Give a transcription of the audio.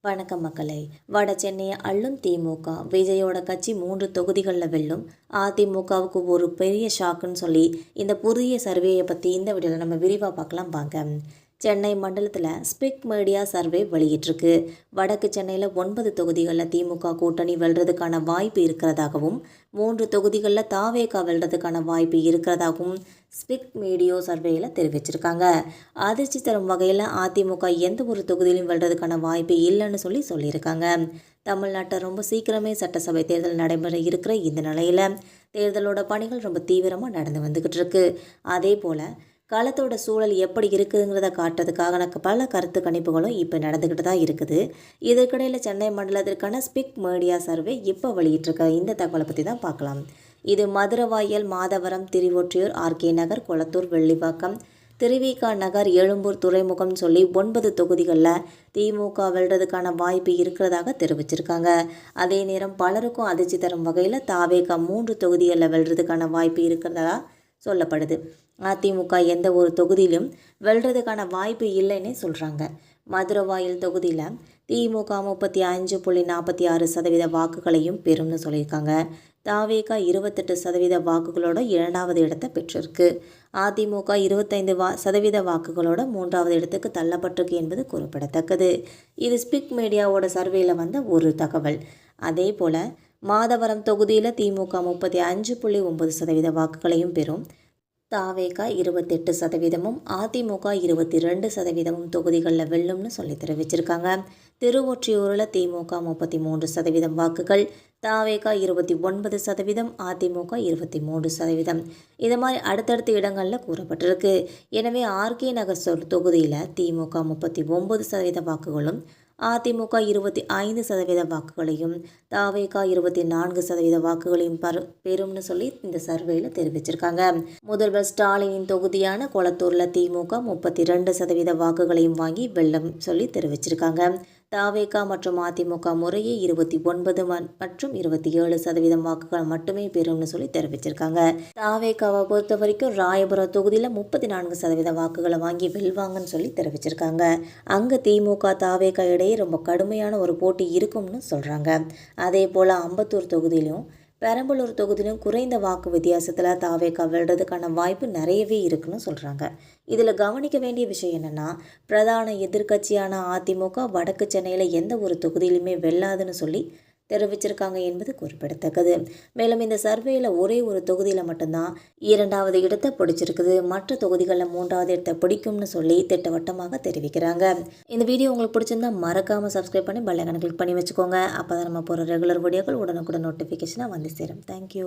வணக்கம் மக்களே. வட சென்னையை அள்ளும் திமுக. விஜயோட கட்சி 3 தொகுதிகளில் வெல்லும். அதிமுகவுக்கு ஒரு பெரிய ஷாக்குன்னு சொல்லி இந்த புதிய சர்வேயை பற்றி இந்த வீடியோவில் நம்ம விரிவாக பார்க்கலாம் வாங்க. சென்னை மண்டலத்தில் ஸ்பிக் மீடியா சர்வே வெளியிட்டிருக்கு. வடக்கு சென்னையில் 9 தொகுதிகளில் திமுக கூட்டணி வெல்றதுக்கான வாய்ப்பு இருக்கிறதாகவும் 3 தொகுதிகளில் தாவேகா வெல்றதுக்கான வாய்ப்பு இருக்கிறதாகவும் ஸ்பிக் மீடியா சர்வேயில் தெரிவிச்சிருக்காங்க. அதிர்ச்சி தரும் வகையில் அதிமுக எந்த ஒரு தொகுதியிலும் வெல்றதுக்கான வாய்ப்பு இல்லைன்னு சொல்லியிருக்காங்க. தமிழ்நாட்டில் ரொம்ப சீக்கிரமே சட்டசபை தேர்தல் நடைபெற இருக்கிற இந்த நிலையில் தேர்தலோட பணிகள் ரொம்ப தீவிரமாக நடந்து வந்துக்கிட்டு இருக்கு. அதே போல் களத்தோட சூழல் எப்படி இருக்குதுங்கிறத காட்டுறதுக்காக பல கருத்து கணிப்புகளும் இப்போ நடந்துக்கிட்டு தான் இருக்குது. இதற்கிடையில் சென்னை மண்டலத்திற்கான ஸ்பிக் மீடியா சர்வே இப்போ வெளியிட்டிருக்க இந்த தகவலை பற்றி தான் பார்க்கலாம். இது மதுரவாயல், மாதவரம், திருவொற்றியூர், ஆர்கே நகர், கொளத்தூர், வெள்ளிவாக்கம், திருவிக நகர், எழும்பூர், துறைமுகம் சொல்லி 9 தொகுதிகளில் திமுக வெல்றதுக்கான வாய்ப்பு இருக்கிறதாக தெரிவிச்சிருக்காங்க. அதே நேரம் பலருக்கும் அதிர்ச்சி தரும் வகையில் தாவேகா 3 தொகுதிகளில் வெல்றதுக்கான வாய்ப்பு இருக்கிறதா சொல்லப்படுது. அதிமுக எந்த ஒரு தொகுதியிலும் வெல்றதுக்கான வாய்ப்பு இல்லைன்னே சொல்கிறாங்க. மதுரவாயல் தொகுதியில் திமுக 35.46% வாக்குகளையும் பெறும்னு சொல்லியிருக்காங்க. தாவேகா 28% வாக்குகளோட 2வது இடத்தை பெற்றிருக்கு. அதிமுக 25% வாக்குகளோட 3வது இடத்துக்கு தள்ளப்பட்டிருக்கு என்பது குறிப்பிடத்தக்கது. இது ஸ்பிக் மீடியாவோட சர்வேயில் வந்த ஒரு தகவல். அதே போல் மாதவரம் தொகுதியில் திமுக 35.9% வாக்குகளையும் பெறும். தாவேகா 28%, அதிமுக 22% தொகுதிகளில் வெல்லும்னு சொல்லி தெரிவிச்சிருக்காங்க. திருவொற்றியூரில் திமுக 33% வாக்குகள், தாவேகா 29%, அதிமுக 23%. இது மாதிரி அடுத்தடுத்த இடங்களில் கூறப்பட்டிருக்கு. எனவே ஆர்கே நகர் தொகுதியில் திமுக 39% வாக்குகளும், அதிமுக 25% வாக்குகளையும், தாவேகா 24% வாக்குகளையும் பெறும்னு சொல்லி இந்த சர்வேயில் தெரிவிச்சிருக்காங்க. முதல்வர் ஸ்டாலினின் தொகுதியான கொளத்தூரில் திமுக 32% வாக்குகளையும் வாங்கி வெல்லும் சொல்லி தெரிவிச்சிருக்காங்க. தாவேகா மற்றும் அதிமுக முறையே 29 மற்றும் 27% வாக்குகள் மட்டுமே பெறும்னு சொல்லி தெரிவிச்சிருக்காங்க. தாவேகாவை பொறுத்த வரைக்கும் ராயபுரம் தொகுதியில் 34% வாக்குகளை வாங்கி வெல்வாங்கன்னு சொல்லி தெரிவிச்சிருக்காங்க. அங்கே திமுக தாவேகா இடையே ரொம்ப கடுமையான ஒரு போட்டி இருக்கும்னு சொல்கிறாங்க. அதே போல் அம்பத்தூர் தொகுதியிலும் பெரம்பலூர் தொகுதியிலும் குறைந்த வாக்கு வித்தியாசத்தில் தாவேகா வெல்றதுக்கான வாய்ப்பு நிறையவே இருக்குன்னு சொல்கிறாங்க. இதில் கவனிக்க வேண்டிய விஷயம் என்னென்னா, பிரதான எதிர்க்கட்சியான அதிமுக வடக்கு சென்னையில் எந்த ஒரு தொகுதியிலுமே வெல்லாதுன்னு சொல்லி தெரிவிச்சிருக்காங்க என்பது குறிப்பிடத்தக்கது. மேலும் இந்த சர்வேயில் ஒரே ஒரு தொகுதியில் மட்டும்தான் 2வது இடத்தை பிடிச்சிருக்குது. மற்ற தொகுதிகளில் 3வது இடத்தை பிடிக்கும்னு சொல்லி திட்டவட்டமாக தெரிவிக்கிறாங்க. இந்த வீடியோ உங்களுக்கு பிடிச்சிருந்தா மறக்காமல் சப்ஸ்கிரைப் பண்ணி பெல் ஐகானை கிளிக் பண்ணி வச்சுக்கோங்க. அப்போ தான் நம்ம போகிற ரெகுலர் வீடியோக்கள் உடனுக்குடன் நோட்டிஃபிகேஷனாக வந்து சேரும். தேங்க்யூ.